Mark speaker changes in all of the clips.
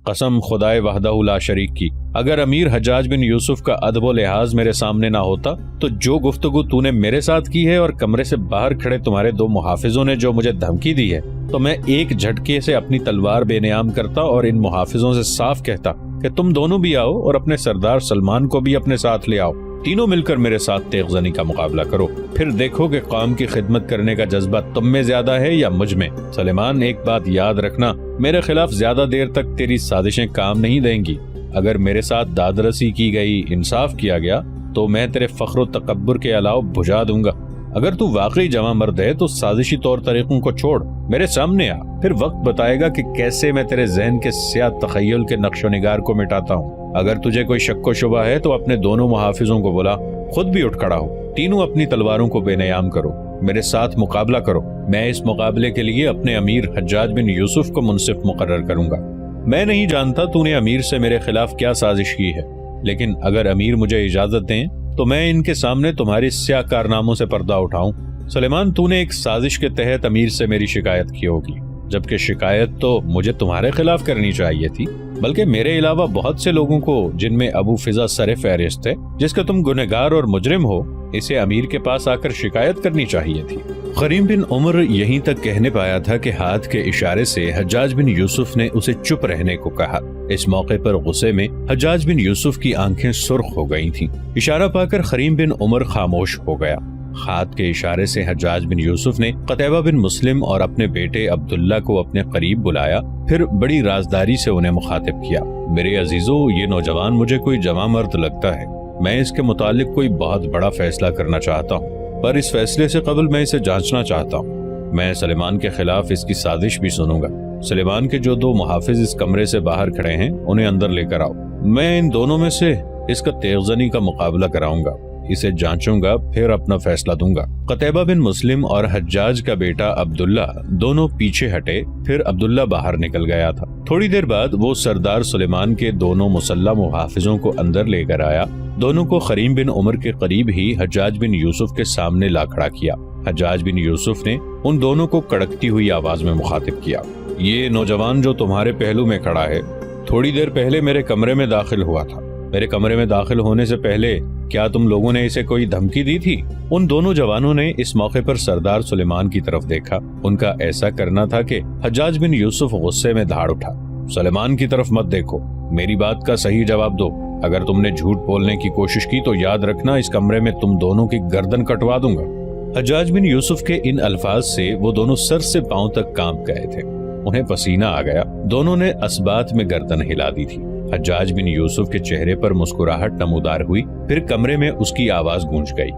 Speaker 1: قسم خدائے وحدہ لا شریک کی، اگر امیر حجاج بن یوسف کا ادب و لحاظ میرے سامنے نہ ہوتا تو جو گفتگو تو نے میرے ساتھ کی ہے اور کمرے سے باہر کھڑے تمہارے 2 محافظوں نے جو مجھے دھمکی دی ہے، تو میں ایک جھٹکے سے اپنی تلوار بے نیام کرتا اور ان محافظوں سے صاف کہتا کہ تم دونوں بھی آؤ اور اپنے سردار سلمان کو بھی اپنے ساتھ لے آؤ، تینوں مل کر میرے ساتھ تیغ زنی کا مقابلہ کرو، پھر دیکھو کہ قوم کی خدمت کرنے کا جذبہ تم میں زیادہ ہے یا مجھ میں۔ سلیمان، ایک بات یاد رکھنا، میرے خلاف زیادہ دیر تک تیری سازشیں کام نہیں دیں گی۔ اگر میرے ساتھ دادرسی کی گئی، انصاف کیا گیا، تو میں تیرے فخر و تکبر کے علاوہ بجھا دوں گا۔ اگر تو واقعی جواں مرد ہے تو سازشی طور طریقوں کو چھوڑ، میرے سامنے آ، پھر وقت بتائے گا کہ کیسے میں تیرے ذہن کے سیاہ تخیل کے نقش و نگار کو مٹاتا ہوں۔ اگر تجھے کوئی شک و شبہ ہے تو اپنے دونوں محافظوں کو بلا، خود بھی اٹھ کھڑا ہو، تینوں اپنی تلواروں کو بے نیام کرو، میرے ساتھ مقابلہ کرو۔ میں اس مقابلے کے لیے اپنے امیر حجاج بن یوسف کو منصف مقرر کروں گا۔ میں نہیں جانتا تو نے امیر سے میرے خلاف کیا سازش کی ہے، لیکن اگر امیر مجھے اجازت دیں تو میں ان کے سامنے تمہاری سیاہ کارناموں سے پردہ اٹھاؤں۔ سلیمان، تو نے ایک سازش کے تحت امیر سے میری شکایت کی ہوگی، جبکہ شکایت تو مجھے تمہارے خلاف کرنی چاہیے تھی، بلکہ میرے علاوہ بہت سے لوگوں کو، جن میں ابو فضا سر فہرست ہے، جس کا تم گنہگار اور مجرم ہو، اسے امیر کے پاس آ کر شکایت کرنی چاہیے تھی۔ کریم بن عمر یہیں تک کہنے پایا تھا کہ ہاتھ کے اشارے سے حجاج بن یوسف نے اسے چپ رہنے کو کہا۔ اس موقع پر غصے میں حجاج بن یوسف کی آنکھیں سرخ ہو گئی تھیں۔ اشارہ پا کر کریم بن عمر خاموش ہو گیا۔ ہاتھ کے اشارے سے حجاج بن یوسف نے قتیبہ بن مسلم اور اپنے بیٹے عبداللہ کو اپنے قریب بلایا، پھر بڑی رازداری سے انہیں مخاطب کیا۔ میرے عزیزو، یہ نوجوان مجھے کوئی جواں مرد لگتا ہے، میں اس کے متعلق کوئی بہت بڑا فیصلہ کرنا چاہتا ہوں، پر اس فیصلے سے قبل میں اسے جانچنا چاہتا ہوں۔ میں سلیمان کے خلاف اس کی سازش بھی سنوں گا۔ سلیمان کے جو 2 محافظ اس کمرے سے باہر کھڑے ہیں، انہیں اندر لے کر آؤ۔ میں ان دونوں میں سے اس کا تیغ زنی کا مقابلہ کراؤں گا، اسے جانچوں گا، پھر اپنا فیصلہ دوں گا۔ قتیبہ بن مسلم اور حجاج کا بیٹا عبداللہ دونوں پیچھے ہٹے، پھر عبداللہ باہر نکل گیا تھا۔ تھوڑی دیر بعد وہ سردار سلیمان کے دونوں مسلح محافظوں کو اندر لے کر آیا، دونوں کو کریم بن عمر کے قریب ہی حجاج بن یوسف کے سامنے لا کھڑا کیا۔ حجاج بن یوسف نے ان دونوں کو کڑکتی ہوئی آواز میں مخاطب کیا، یہ نوجوان جو تمہارے پہلو میں کھڑا ہے، تھوڑی دیر پہلے میرے کمرے میں داخل ہوا تھا۔ میرے کمرے میں داخل ہونے سے پہلے کیا تم لوگوں نے اسے کوئی دھمکی دی تھی؟ ان دونوں جوانوں نے اس موقع پر سردار سلیمان کی طرف دیکھا۔ ان کا ایسا کرنا تھا کہ حجاج بن یوسف غصے میں دھاڑ اٹھا۔ سلیمان کی طرف مت دیکھو، میری بات کا صحیح جواب دو۔ اگر تم نے جھوٹ بولنے کی کوشش کی تو یاد رکھنا اس کمرے میں تم دونوں کی گردن کٹوا دوں گا۔ حجاج بن یوسف کے ان الفاظ سے وہ دونوں سر سے پاؤں تک کانپ گئے تھے، انہیں پسینہ آ گیا، دونوں نے اسبات میں گردن ہلا دی تھی۔ حجاج بن یوسف کے چہرے پر مسکراہٹ نمودار ہوئی، پھر کمرے میں اس کی آواز گونج گئی،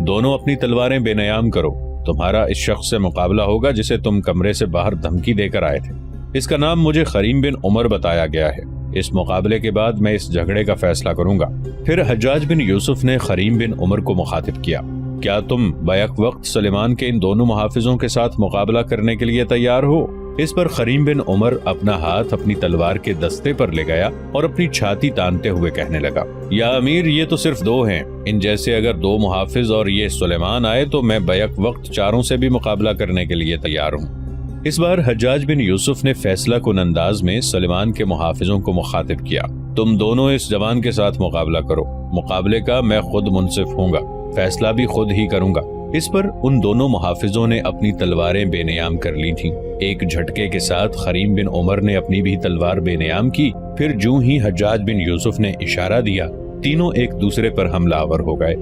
Speaker 1: دونوں اپنی تلواریں بے نیام کرو، تمہارا اس شخص سے مقابلہ ہوگا جسے تم کمرے سے باہر دھمکی دے کر آئے تھے۔ اس کا نام مجھے کریم بن عمر بتایا گیا ہے، اس مقابلے کے بعد میں اس جھگڑے کا فیصلہ کروں گا۔ پھر حجاج بن یوسف نے کریم بن عمر کو مخاطب کیا، کیا تم بیک وقت سلیمان کے ان دونوں محافظوں کے ساتھ مقابلہ کرنے کے لیے تیار ہو؟ اس پر کریم بن عمر اپنا ہاتھ اپنی تلوار کے دستے پر لے گیا اور اپنی چھاتی تانتے ہوئے کہنے لگا، یا امیر، یہ تو صرف 2 ہیں، ان جیسے اگر 2 محافظ اور یہ سلیمان آئے تو میں بیک وقت 4 سے بھی مقابلہ کرنے کے لیے تیار ہوں۔ اس بار حجاج بن یوسف نے فیصلہ کن انداز میں سلیمان کے محافظوں کو مخاطب کیا، تم دونوں اس جوان کے ساتھ مقابلہ کرو، مقابلے کا میں خود منصف ہوں گا، فیصلہ بھی خود ہی کروں گا۔ اس پر ان دونوں محافظوں نے اپنی تلواریں بے نیام کر لی تھیں۔ ایک جھٹکے کے ساتھ کریم بن عمر نے اپنی بھی تلوار بے نیام کی، پھر جوں ہی حجاج بن یوسف نے اشارہ دیا، تینوں ایک دوسرے پر حملہ آور ہو گئے۔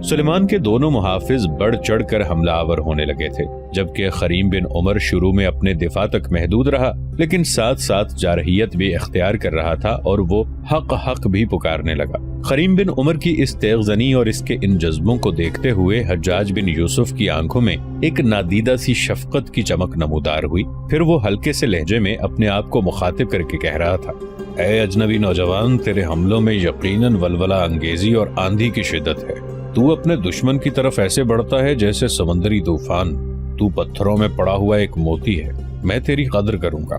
Speaker 1: سلیمان کے دونوں محافظ بڑھ چڑھ کر حملہ آور ہونے لگے تھے، جبکہ کریم بن عمر شروع میں اپنے دفاع تک محدود رہا، لیکن ساتھ ساتھ جارحیت بھی اختیار کر رہا تھا اور وہ حق حق بھی پکارنے لگا۔ کریم بن عمر کی اس تیغ زنی اور اس کے ان جذبوں کو دیکھتے ہوئے حجاج بن یوسف کی آنکھوں میں ایک نادیدہ سی شفقت کی چمک نمودار ہوئی، پھر وہ ہلکے سے لہجے میں اپنے آپ کو مخاطب کر کے کہہ رہا تھا، اے اجنبی نوجوان، تیرے حملوں میں یقیناً ولولہ انگیزی اور آندھی کی شدت ہے، تو اپنے دشمن کی طرف ایسے بڑھتا ہے جیسے سمندری طوفان، تو پتھروں میں پڑا ہوا ایک موتی ہے، میں تیری قدر کروں گا۔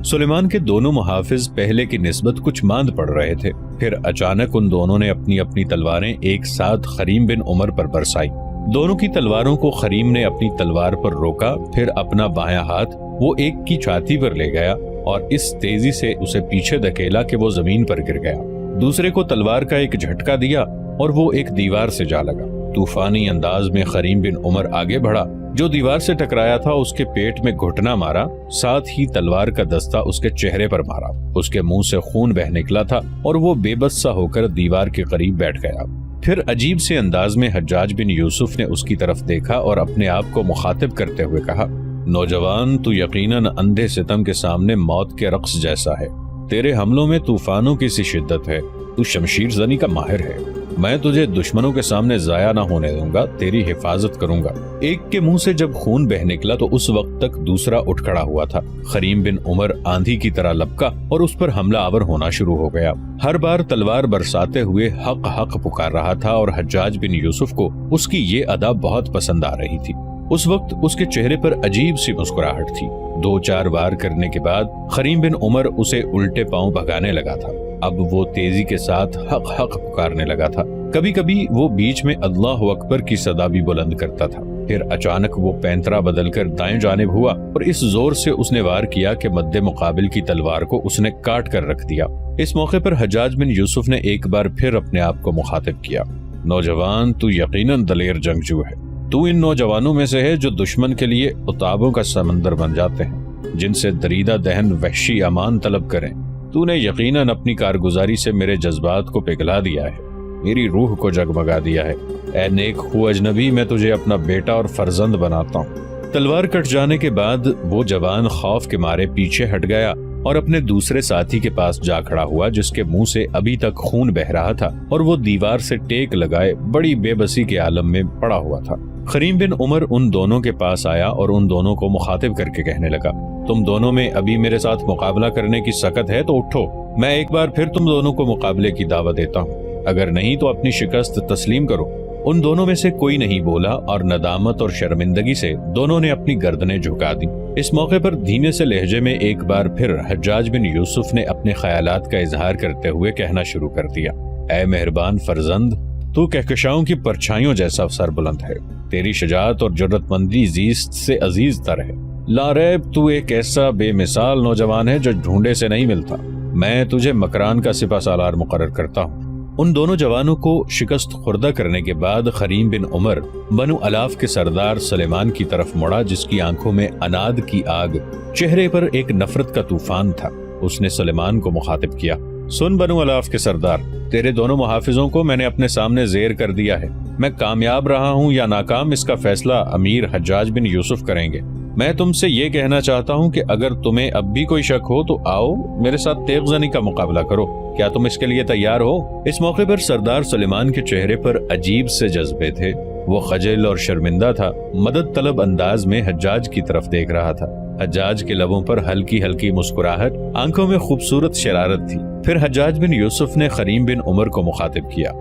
Speaker 1: سلیمان کے دونوں محافظ پہلے کی نسبت کچھ ماند پڑ رہے تھے، پھر اچانک ان دونوں نے اپنی اپنی تلواریں ایک ساتھ کریم بن عمر پر برسائی۔ دونوں کی تلواروں کو کریم نے اپنی تلوار پر روکا، پھر اپنا بایاں ہاتھ وہ ایک کی چھاتی پر لے گیا اور اس تیزی سے اسے پیچھے دھکیلا کہ وہ زمین پر گر گیا۔ دوسرے کو تلوار کا ایک جھٹکا دیا اور وہ ایک دیوار سے جا لگا۔ طوفانی انداز میں کریم بن عمر آگے بڑھا، جو دیوار سے ٹکرایا تھا اس کے پیٹ میں گھٹنا مارا، ساتھ ہی تلوار کا دستہ اس کے چہرے پر مارا۔ اس کے منہ سے خون بہہ نکلا تھا اور وہ بے بس سا ہو کر دیوار کے قریب بیٹھ گیا۔ پھر عجیب سے انداز میں حجاج بن یوسف نے اس کی طرف دیکھا اور اپنے آپ کو مخاطب کرتے ہوئے کہا، نوجوان، تو یقیناً اندھے ستم کے سامنے موت کے رقص جیسا ہے۔ تیرے حملوں میں طوفانوں کی سی شدت ہے، تو شمشیر زنی کا ماہر ہے۔ میں تجھے دشمنوں کے سامنے ضائع نہ ہونے دوں گا، تیری حفاظت کروں گا۔ ایک کے منہ سے جب خون بہ نکلا تو اس وقت تک دوسرا اٹھ کھڑا ہوا تھا۔ کریم بن عمر آندھی کی طرح لپکا اور اس پر حملہ آور ہونا شروع ہو گیا۔ ہر بار تلوار برساتے ہوئے حق حق پکار رہا تھا اور حجاج بن یوسف کو اس کی یہ ادا بہت پسند آ رہی تھی۔ اس وقت اس کے چہرے پر عجیب سی مسکراہٹ تھی۔ 2-4 وار کرنے کے بعد کریم بن عمر اسے الٹے پاؤں بھگانے لگا تھا۔ اب وہ تیزی کے ساتھ حق حق پکارنے لگا تھا۔ کبھی کبھی وہ بیچ میں اللہ اکبر کی صدا بھی بلند کرتا تھا۔ پھر اچانک وہ پینترا بدل کر دائیں جانب ہوا اور اس زور سے اس نے وار کیا کہ مد مقابل کی تلوار کو اس نے کاٹ کر رکھ دیا۔ اس موقع پر حجاج بن یوسف نے ایک بار پھر اپنے آپ کو مخاطب کیا، نوجوان، تو یقیناً دلیر جنگجو ہے۔ تو ان نوجوانوں میں سے ہے جو دشمن کے لیے عتابوں کا سمندر بن جاتے ہیں، جن سے دریدہ دہن وحشی امان طلب کریں۔ تو نے یقیناً اپنی کارگزاری سے میرے جذبات کو پگھلا دیا ہے، میری روح کو جگمگا دیا ہے۔ اے نیک خو اجنبی، میں تجھے اپنا بیٹا اور فرزند بناتا ہوں۔ تلوار کٹ جانے کے بعد وہ جوان خوف کے مارے پیچھے ہٹ گیا اور اپنے دوسرے ساتھی کے پاس جا کھڑا ہوا، جس کے منہ سے ابھی تک خون بہ رہا تھا اور وہ دیوار سے ٹیک لگائے بڑی بے بسی کے عالم میں پڑا ہوا تھا۔ کریم بن عمر ان دونوں کے پاس آیا اور ان دونوں کو مخاطب کر کے کہنے لگا، تم دونوں میں ابھی میرے ساتھ مقابلہ کرنے کی سکت ہے تو اٹھو، میں ایک بار پھر تم دونوں کو مقابلے کی دعوت دیتا ہوں، اگر نہیں تو اپنی شکست تسلیم کرو۔ ان دونوں میں سے کوئی نہیں بولا اور ندامت اور شرمندگی سے دونوں نے اپنی گردنیں جھکا دی۔ اس موقع پر دھیمے سے لہجے میں ایک بار پھر حجاج بن یوسف نے اپنے خیالات کا اظہار کرتے ہوئے کہنا شروع کر دیا، اے مہربان فرزند، تو کہکشاؤں کی پرچھائیوں جیسا سر بلند ہے، تیری شجاعت اور جرأت مندی زیست سے عزیز تر ہے۔ لا ریب تو ایک ایسا بے مثال نوجوان ہے جو ڈھونڈے سے نہیں ملتا۔ میں تجھے مکران کا سپہ سالار مقرر کرتا ہوں۔ ان دونوں جوانوں کو شکست خوردہ کرنے کے بعد کریم بن عمر بنو الاف کے سردار سلیمان کی طرف مڑا، جس کی آنکھوں میں اناد کی آگ، چہرے پر ایک نفرت کا طوفان تھا۔ اس نے سلیمان کو مخاطب کیا، سن بنو الاف کے سردار، تیرے دونوں محافظوں کو میں نے اپنے سامنے زیر کر دیا ہے۔ میں کامیاب رہا ہوں یا ناکام، اس کا فیصلہ امیر حجاج بن یوسف کریں گے۔ میں تم سے یہ کہنا چاہتا ہوں کہ اگر تمہیں اب بھی کوئی شک ہو تو آؤ میرے ساتھ تیغ زنی کا مقابلہ کرو۔ کیا تم اس کے لیے تیار ہو؟ اس موقع پر سردار سلیمان کے چہرے پر عجیب سے جذبے تھے۔ وہ خجل اور شرمندہ تھا، مدد طلب انداز میں حجاج کی طرف دیکھ رہا تھا۔ حجاج کے لبوں پر ہلکی ہلکی مسکراہٹ، آنکھوں میں خوبصورت شرارت تھی۔ پھر حجاج بن یوسف نے کریم بن عمر کو مخاطب کیا،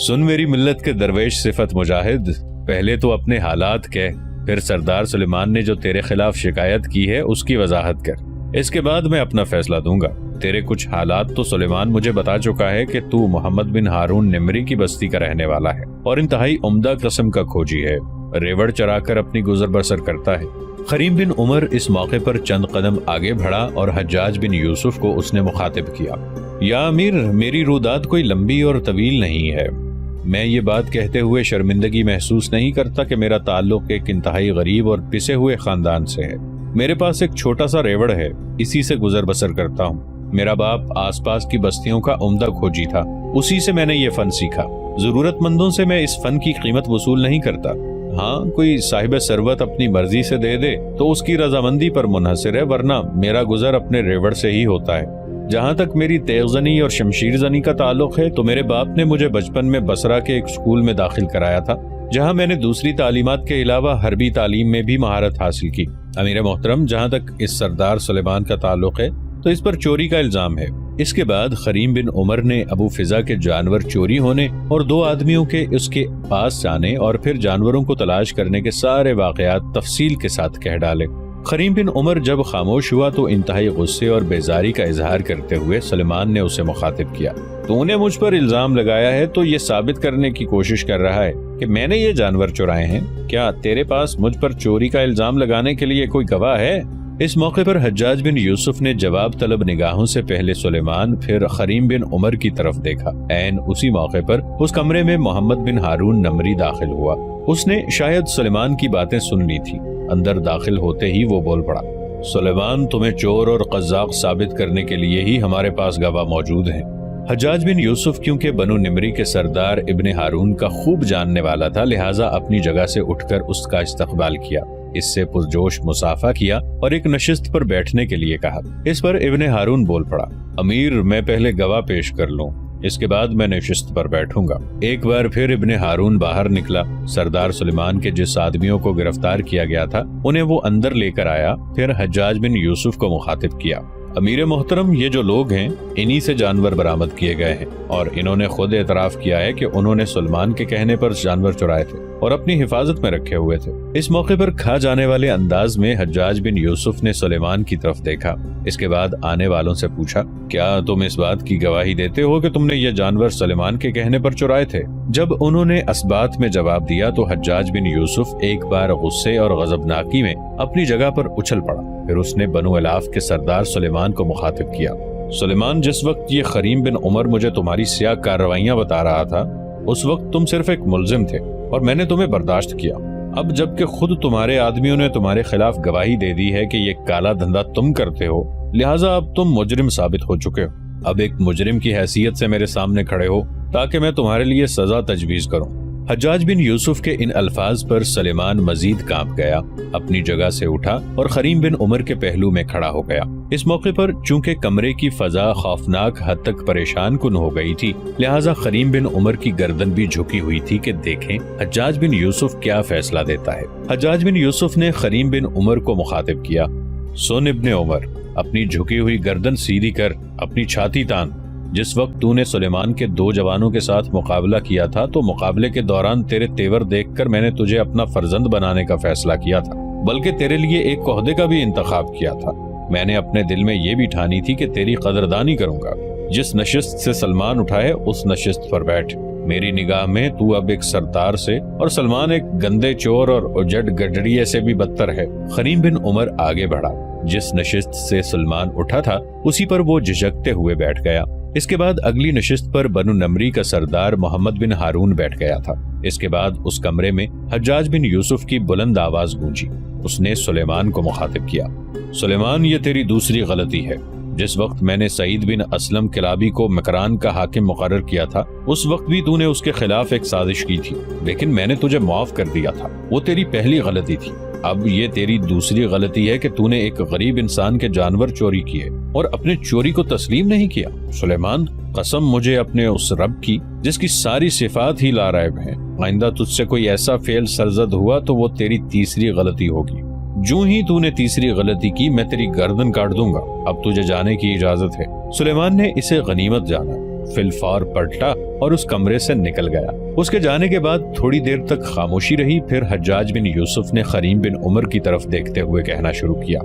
Speaker 1: سن میری ملت کے درویش صفت مجاہد، پہلے تو اپنے حالات کہہ، پھر سردار سلیمان نے جو تیرے خلاف شکایت کی ہے اس کی وضاحت کر، اس کے بعد میں اپنا فیصلہ دوں گا۔ تیرے کچھ حالات تو سلیمان مجھے بتا چکا ہے کہ تو محمد بن ہارون نمری کی بستی کا رہنے والا ہے اور انتہائی عمدہ قسم کا کھوجی ہے، ریوڑ چرا کر اپنی گزر بسر کرتا ہے۔ کریم بن عمر اس موقع پر چند قدم آگے بڑھا اور حجاج بن یوسف کو اس نے مخاطب کیا، یا امیر، میری روداد کوئی لمبی اور طویل نہیں ہے۔ میں یہ بات کہتے ہوئے شرمندگی محسوس نہیں کرتا کہ میرا تعلق ایک انتہائی غریب اور پسے ہوئے خاندان سے ہے۔ میرے پاس ایک چھوٹا سا ریوڑ ہے، اسی سے گزر بسر کرتا ہوں۔ میرا باپ آس پاس کی بستیوں کا عمدہ کھوجی تھا، اسی سے میں نے یہ فن سیکھا۔ ضرورت مندوں سے میں اس فن کی قیمت وصول نہیں کرتا۔ ہاں، کوئی صاحب ثروت اپنی مرضی سے دے دے تو اس کی رضامندی پر منحصر ہے، ورنہ میرا گزر اپنے ریوڑ سے ہی ہوتا ہے۔ جہاں تک میری تیغ زنی اور شمشیر زنی کا تعلق ہے تو میرے باپ نے مجھے بچپن میں بصرہ کے ایک اسکول میں داخل کرایا تھا، جہاں میں نے دوسری تعلیمات کے علاوہ حربی تعلیم میں بھی مہارت حاصل کی۔ امیر محترم، جہاں تک اس سردار سلیمان کا تعلق ہے تو اس پر چوری کا الزام ہے۔ اس کے بعد کریم بن عمر نے ابو فضا کے جانور چوری ہونے اور 2 آدمیوں کے اس کے پاس جانے اور پھر جانوروں کو تلاش کرنے کے سارے واقعات تفصیل کے ساتھ کہہ ڈالے۔ کریم بن عمر جب خاموش ہوا تو انتہائی غصے اور بیزاری کا اظہار کرتے ہوئے سلیمان نے اسے مخاطب کیا، تو نے مجھ پر الزام لگایا ہے تو یہ ثابت کرنے کی کوشش کر رہا ہے کہ میں نے یہ جانور چرائے ہیں۔ کیا تیرے پاس مجھ پر چوری کا الزام لگانے کے لیے کوئی گواہ ہے؟ اس موقع پر حجاج بن یوسف نے جواب طلب نگاہوں سے پہلے سلیمان پھر خریم بن عمر کی طرف دیکھا۔ عین اسی موقع پر اس کمرے میں محمد بن ہارون نمری داخل ہوا۔ اس نے شاید سلیمان کی باتیں سن لی تھی۔ اندر داخل ہوتے ہی وہ بول پڑا، سلیمان، تمہیں چور اور قذاق ثابت کرنے کے لیے ہی ہمارے پاس گواہ موجود ہیں۔ حجاج بن یوسف کیونکہ بنو نمری کے سردار ابن ہارون کا خوب جاننے والا تھا، لہٰذا اپنی جگہ سے اٹھ کر اس کا استقبال کیا، اس سے پرجوش مصافحہ کیا اور ایک نشست پر بیٹھنے کے لیے کہا۔ اس پر ابن ہارون بول پڑا، امیر، میں پہلے گواہ پیش کر لوں، اس کے بعد میں نشست پر بیٹھوں گا۔ ایک بار پھر ابن ہارون باہر نکلا۔ سردار سلیمان کے جس آدمیوں کو گرفتار کیا گیا تھا انہیں وہ اندر لے کر آیا، پھر حجاج بن یوسف کو مخاطب کیا، امیر محترم، یہ جو لوگ ہیں انہی سے جانور برآمد کیے گئے ہیں، اور انہوں نے خود اعتراف کیا ہے کہ انہوں نے سلیمان کے کہنے پر جانور چرائے تھے اور اپنی حفاظت میں رکھے ہوئے تھے۔ اس موقع پر کھا جانے والے انداز میں حجاج بن یوسف نے سلیمان کی طرف دیکھا، اس کے بعد آنے والوں سے پوچھا، کیا تم اس بات کی گواہی دیتے ہو کہ تم نے یہ جانور سلیمان کے کہنے پر چرائے تھے؟ جب انہوں نے اسبات میں جواب دیا تو حجاج بن یوسف ایک بار غصے اور غضبناکی میں اپنی جگہ پر اچھل پڑا۔ پھر اس نے بنو الاف کے سردار سلیمان کو مخاطب کیا، سلیمان، جس وقت یہ خریم بن عمر مجھے تمہاری سیاہ کارروائیاں بتا رہا تھا اس وقت تم صرف ایک ملزم تھے اور میں نے تمہیں برداشت کیا۔ اب جب کہ خود تمہارے آدمیوں نے تمہارے خلاف گواہی دے دی ہے کہ یہ کالا دھندا تم کرتے ہو، لہٰذا اب تم مجرم ثابت ہو چکے ہو۔ اب ایک مجرم کی حیثیت سے میرے سامنے کھڑے ہو تاکہ میں تمہارے لیے سزا تجویز کروں۔ حجاج بن یوسف کے ان الفاظ پر سلیمان مزید کانپ گیا، اپنی جگہ سے اٹھا اور خریم بن عمر کے پہلو میں کھڑا ہو گیا۔ اس موقع پر چونکہ کمرے کی فضا خوفناک حد تک پریشان کن ہو گئی تھی، لہٰذا خریم بن عمر کی گردن بھی جھکی ہوئی تھی کہ دیکھیں حجاج بن یوسف کیا فیصلہ دیتا ہے۔ حجاج بن یوسف نے خریم بن عمر کو مخاطب کیا، سن ابن عمر، اپنی جھکی ہوئی گردن سیدھی کر، اپنی چھاتی تان۔ جس وقت تو نے سلیمان کے 2 جوانوں کے ساتھ مقابلہ کیا تھا تو مقابلے کے دوران تیرے تیور دیکھ کر میں نے تجھے اپنا فرزند بنانے کا فیصلہ کیا تھا، بلکہ تیرے لیے ایک عہدے کا بھی انتخاب کیا تھا۔ میں نے اپنے دل میں یہ بھی ٹھانی تھی کہ تیری قدردانی کروں گا۔ جس نشست سے سلمان اٹھائے اس نشست پر بیٹھ۔ میری نگاہ میں تو اب ایک سردار سے اور سلمان ایک گندے چور اور اجڑ گڈڑیے سے بھی بدتر ہے۔ خریم بن عمر آگے بڑھا۔ جس نشست سے سلمان اٹھا تھا اسی پر وہ جھجکتے ہوئے بیٹھ گیا۔ اس کے بعد اگلی نشست پر بنو نمری کا سردار محمد بن ہارون بیٹھ گیا تھا۔ اس کے بعد اس کمرے میں حجاج بن یوسف کی بلند آواز گونجی۔ اس نے سلیمان کو مخاطب کیا، سلیمان، یہ تیری دوسری غلطی ہے۔ جس وقت میں نے سعید بن اسلم کلابی کو مکران کا حاکم مقرر کیا تھا اس وقت بھی تو نے اس کے خلاف ایک سازش کی تھی، لیکن میں نے تجھے معاف کر دیا تھا، وہ تیری پہلی غلطی تھی۔ اب یہ تیری دوسری غلطی ہے کہ تو نے ایک غریب انسان کے جانور چوری کیے اور اپنے چوری کو تسلیم نہیں کیا۔ سلیمان، قسم مجھے اپنے اس رب کی جس کی ساری صفات ہی لارائب ہیں، آئندہ تجھ سے کوئی ایسا فعل سرزد ہوا تو وہ تیری تیسری غلطی ہوگی۔ جو ہی تو نے تیسری غلطی کی میں تیری گردن کاٹ دوں گا۔ اب تجھے جانے کی اجازت ہے۔ سلیمان نے اسے غنیمت جانا، فی الفور پلٹا اور اس کمرے سے نکل گیا۔ اس کے جانے کے بعد تھوڑی دیر تک خاموشی رہی، پھر حجاج بن یوسف نے خریم بن عمر کی طرف دیکھتے ہوئے کہنا شروع کیا،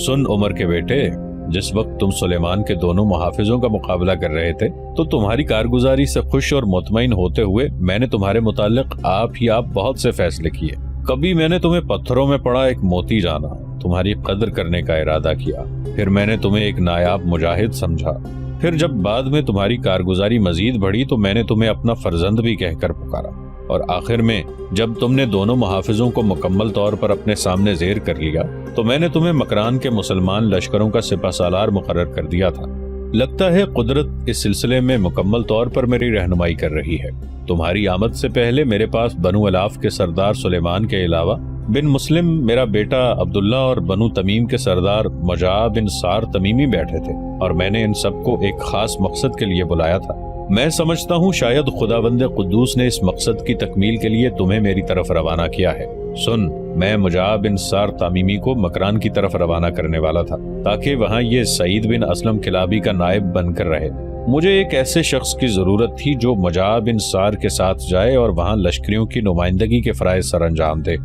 Speaker 1: سن عمر کے بیٹے، جس وقت تم سلیمان کے دونوں محافظوں کا مقابلہ کر رہے تھے تو تمہاری کارگزاری سے خوش اور مطمئن ہوتے ہوئے میں نے تمہارے متعلق آپ بہت سے فیصلے کیے۔ کبھی میں نے تمہیں پتھروں میں پڑا ایک موتی جانا، تمہاری قدر کرنے کا ارادہ کیا، پھر میں نے تمہیں ایک نایاب مجاہد سمجھا، پھر جب بعد میں تمہاری کارگزاری مزید بڑھی تو میں نے تمہیں اپنا فرزند بھی کہہ کر پکارا، اور آخر میں جب تم نے دونوں محافظوں کو مکمل طور پر اپنے سامنے زیر کر لیا تو میں نے تمہیں مکران کے مسلمان لشکروں کا سپہ سالار مقرر کر دیا تھا۔ لگتا ہے قدرت اس سلسلے میں مکمل طور پر میری رہنمائی کر رہی ہے۔ تمہاری آمد سے پہلے میرے پاس بنو الاف کے سردار سلیمان کے علاوہ بن مسلم میرا بیٹا عبداللہ اور بنو تمیم کے سردار مجاع بن سار تمیمی بیٹھے تھے، اور میں نے ان سب کو ایک خاص مقصد کے لیے بلایا تھا۔ میں سمجھتا ہوں شاید خداوند قدوس نے اس مقصد کی تکمیل کے لیے تمہیں میری طرف روانہ کیا ہے۔ سن، میں مجاع بن سار تمیمی کو مکران کی طرف روانہ کرنے والا تھا تاکہ وہاں یہ سعید بن اسلم کلابی کا نائب بن کر رہے۔ مجھے ایک ایسے شخص کی ضرورت تھی جو مجاع بن سار کے ساتھ جائے اور وہاں لشکریوں کی نمائندگی کے فرائض سر انجام دے۔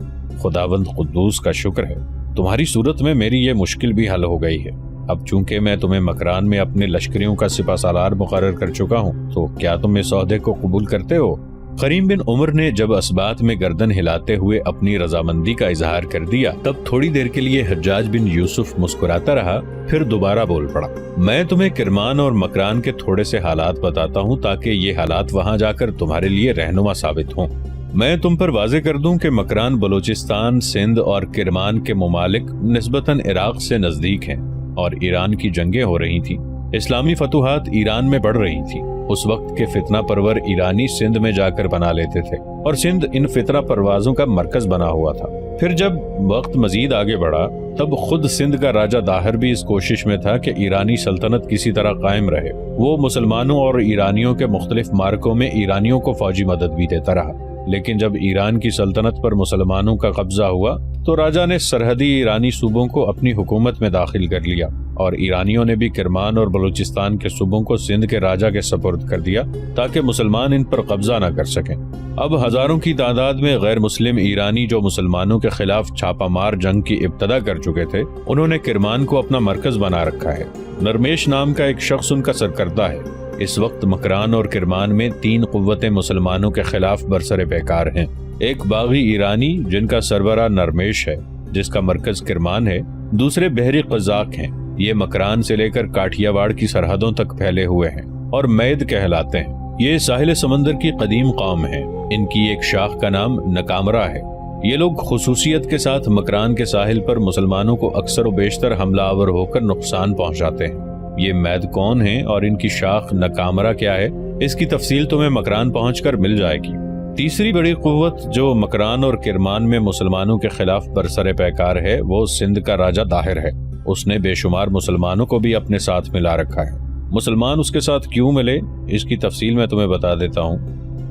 Speaker 1: خداوند قدوس کا شکر ہے، تمہاری صورت میں میری یہ مشکل بھی حل ہو گئی ہے۔ اب چونکہ میں تمہیں مکران میں اپنے لشکریوں کا سپہ سالار مقرر کر چکا ہوں تو کیا تم اس عہدے کو قبول کرتے ہو؟ خریم بن عمر نے جب اسبات میں گردن ہلاتے ہوئے اپنی رضامندی کا اظہار کر دیا تب تھوڑی دیر کے لیے حجاج بن یوسف مسکراتا رہا، پھر دوبارہ بول پڑا، میں تمہیں کرمان اور مکران کے تھوڑے سے حالات بتاتا ہوں تاکہ یہ حالات وہاں جا کر تمہارے لیے رہنما ثابت ہوں۔ میں تم پر واضح کر دوں کہ مکران بلوچستان، سندھ اور کرمان کے ممالک نسبتاً عراق سے نزدیک ہیں اور ایران کی جنگیں ہو رہی تھیں۔ اسلامی فتوحات ایران میں بڑھ رہی تھیں۔ اس وقت کے فتنہ پرور ایرانی سندھ میں جا کر بنا لیتے تھے اور سندھ ان فتنہ پروازوں کا مرکز بنا ہوا تھا۔ پھر جب وقت مزید آگے بڑھا تب خود سندھ کا راجہ داہر بھی اس کوشش میں تھا کہ ایرانی سلطنت کسی طرح قائم رہے۔ وہ مسلمانوں اور ایرانیوں کے مختلف معرکوں میں ایرانیوں کو فوجی مدد بھی دیتا رہا، لیکن جب ایران کی سلطنت پر مسلمانوں کا قبضہ ہوا تو راجہ نے سرحدی ایرانی صوبوں کو اپنی حکومت میں داخل کر لیا اور ایرانیوں نے بھی کرمان اور بلوچستان کے صوبوں کو سندھ کے راجہ کے سپرد کر دیا تاکہ مسلمان ان پر قبضہ نہ کر سکیں۔ اب ہزاروں کی تعداد میں غیر مسلم ایرانی جو مسلمانوں کے خلاف چھاپہ مار جنگ کی ابتدا کر چکے تھے، انہوں نے کرمان کو اپنا مرکز بنا رکھا ہے۔ نرمیش نام کا ایک شخص ان کا سرکردہ ہے۔ اس وقت مکران اور کرمان میں 3 قوتیں مسلمانوں کے خلاف برسر پیکار ہیں۔ ایک باغی ایرانی جن کا سربراہ نرمیش ہے، جس کا مرکز کرمان ہے، دوسرے بحری قزاق ہیں، یہ مکران سے لے کر کاٹھیا واڑ کی سرحدوں تک پھیلے ہوئے ہیں اور مید کہلاتے ہیں۔ یہ ساحل سمندر کی قدیم قوم ہے۔ ان کی ایک شاخ کا نام نکامرہ ہے۔ یہ لوگ خصوصیت کے ساتھ مکران کے ساحل پر مسلمانوں کو اکثر و بیشتر حملہ آور ہو کر نقصان پہنچاتے ہیں۔ یہ مید کون ہیں اور ان کی شاخ نکامرہ کیا ہے، اس کی تفصیل تمہیں مکران پہنچ کر مل جائے گی۔ تیسری بڑی قوت جو مکران اور کرمان میں مسلمانوں کے خلاف برسر پیکار ہے وہ سندھ کا راجہ داہر ہے۔ اس نے بے شمار مسلمانوں کو بھی اپنے ساتھ ملا رکھا ہے۔ مسلمان اس کے ساتھ کیوں ملے، اس کی تفصیل میں تمہیں بتا دیتا ہوں۔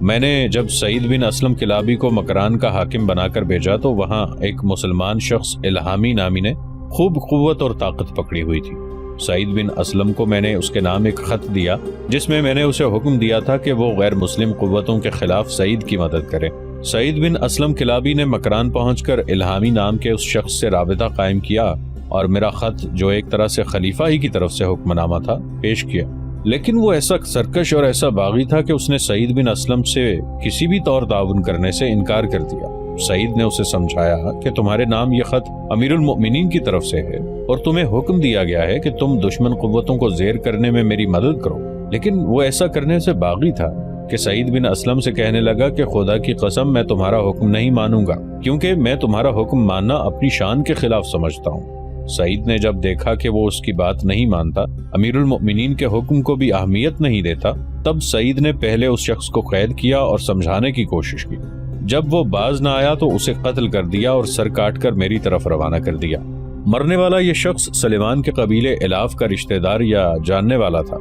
Speaker 1: میں نے جب سعید بن اسلم کلابی کو مکران کا حاکم بنا کر بھیجا تو وہاں ایک مسلمان شخص الہامی نامی نے خوب قوت اور طاقت پکڑی ہوئی تھی۔ سعید بن اسلم کو میں نے اس کے نام ایک خط دیا جس میں نے اسے حکم دیا تھا کہ وہ غیر مسلم قوتوں کے خلاف سعید کی مدد کرے۔ سعید بن اسلم کلابی نے مکران پہنچ کر الہامی نام کے اس شخص سے رابطہ قائم کیا اور میرا خط جو ایک طرح سے خلیفہ ہی کی طرف سے حکم نامہ تھا پیش کیا، لیکن وہ ایسا سرکش اور ایسا باغی تھا کہ اس نے سعید بن اسلم سے کسی بھی طور تعاون کرنے سے انکار کر دیا۔ سعید نے اسے سمجھایا کہ تمہارے نام یہ خط امیر المؤمنین کی طرف سے ہے اور تمہیں حکم دیا گیا ہے کہ تم دشمن قوتوں کو زیر کرنے میں میری مدد کرو، لیکن وہ ایسا کرنے سے باغی تھا کہ سعید بن اسلم سے کہنے لگا کہ خدا کی قسم میں تمہارا حکم نہیں مانوں گا، کیونکہ میں تمہارا حکم ماننا اپنی شان کے خلاف سمجھتا ہوں۔ سعید نے جب دیکھا کہ وہ اس کی بات نہیں مانتا، امیر المؤمنین کے حکم کو بھی اہمیت نہیں دیتا، تب سعید نے پہلے اس شخص کو قید کیا اور سمجھانے کی کوشش کی۔ جب وہ باز نہ آیا تو اسے قتل کر دیا اور سر کاٹ کر میری طرف روانہ کر دیا۔ مرنے والا یہ شخص سلیمان کے قبیلے الاف کا رشتہ دار یا جاننے والا تھا۔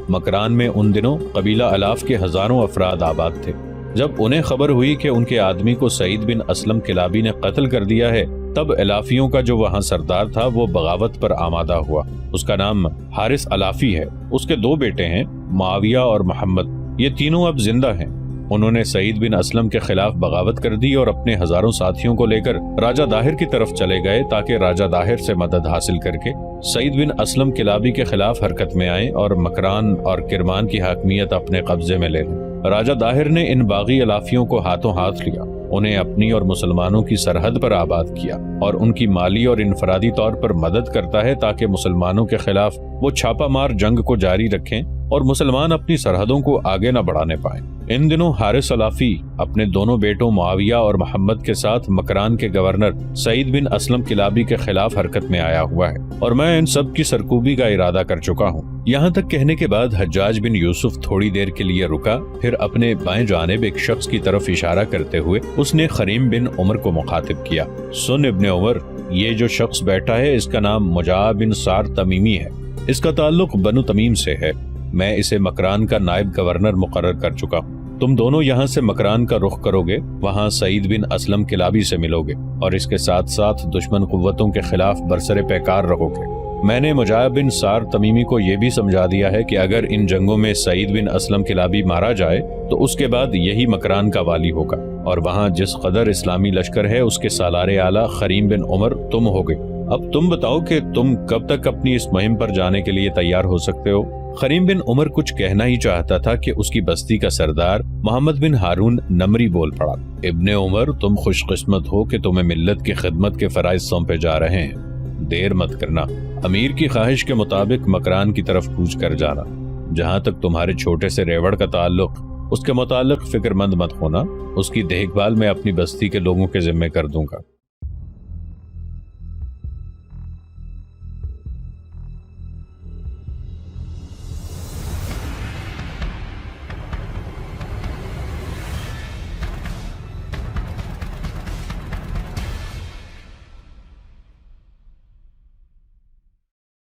Speaker 1: مکران میں ان دنوں قبیلہ الاف کے ہزاروں افراد آباد تھے۔ جب انہیں خبر ہوئی کہ ان کے آدمی کو سعید بن اسلم کلابی نے قتل کر دیا ہے، تب الافیوں کا جو وہاں سردار تھا وہ بغاوت پر آمادہ ہوا۔ اس کا نام حارث الافی ہے۔ اس کے 2 بیٹے ہیں، معاویہ اور محمد۔ یہ تینوں اب زندہ ہیں۔ انہوں نے سعید بن اسلم کے خلاف بغاوت کر دی اور اپنے ہزاروں ساتھیوں کو لے کر راجہ داہر کی طرف چلے گئے تاکہ راجہ داہر سے مدد حاصل کر کے سعید بن اسلم کلابی کے خلاف حرکت میں آئیں اور مکران اور کرمان کی حاکمیت اپنے قبضے میں لے لیں۔ راجہ داہر نے ان باغی الافیوں کو ہاتھوں ہاتھ لیا، انہیں اپنی اور مسلمانوں کی سرحد پر آباد کیا اور ان کی مالی اور انفرادی طور پر مدد کرتا ہے تاکہ مسلمانوں کے خلاف وہ چھاپہ مار جنگ کو جاری رکھیں اور مسلمان اپنی سرحدوں کو آگے نہ بڑھانے پائیں۔ ان دنوں حارث الافی اپنے دونوں بیٹوں معاویہ اور محمد کے ساتھ مکران کے گورنر سعید بن اسلم کلابی کے خلاف حرکت میں آیا ہوا ہے اور میں ان سب کی سرکوبی کا ارادہ کر چکا ہوں۔ یہاں تک کہنے کے بعد حجاج بن یوسف تھوڑی دیر کے لیے رکا، پھر اپنے بائیں جانب ایک شخص کی طرف اشارہ کرتے ہوئے اس نے خریم بن عمر کو مخاطب کیا۔ سن ابن عمر، یہ جو شخص بیٹھا ہے اس کا نام مجاع بن سار تمیمی ہے، اس کا تعلق بنو تمیم سے ہے۔ میں اسے مکران کا نائب گورنر مقرر کر چکا ہوں۔ تم دونوں یہاں سے مکران کا رخ کرو گے، وہاں سعید بن اسلم کلابی سے ملو گے اور اس کے ساتھ ساتھ دشمن قوتوں کے خلاف برسر پیکار رہو گے۔ میں نے مجاع بن سار تمیمی کو یہ بھی سمجھا دیا ہے کہ اگر ان جنگوں میں سعید بن اسلم کلابی مارا جائے تو اس کے بعد یہی مکران کا والی ہوگا اور وہاں جس قدر اسلامی لشکر ہے اس کے سالار اعلیٰ خریم بن عمر تم ہوگے۔ اب تم بتاؤ کہ تم کب تک اپنی اس مہم پر جانے کے لیے تیار ہو سکتے ہو؟ کریم بن عمر کچھ کہنا ہی چاہتا تھا کہ اس کی بستی کا سردار محمد بن ہارون نمری بول پڑا، ابن عمر تم خوش قسمت ہو کہ تمہیں ملت کی خدمت کے فرائض سونپے جا رہے ہیں، دیر مت کرنا، امیر کی خواہش کے مطابق مکران کی طرف کوچ کر جانا، جہاں تک تمہارے چھوٹے سے ریوڑ کا تعلق، اس کے متعلق فکر مند مت ہونا، اس کی دیکھ بھال میں اپنی بستی کے لوگوں کے ذمے کر دوں گا۔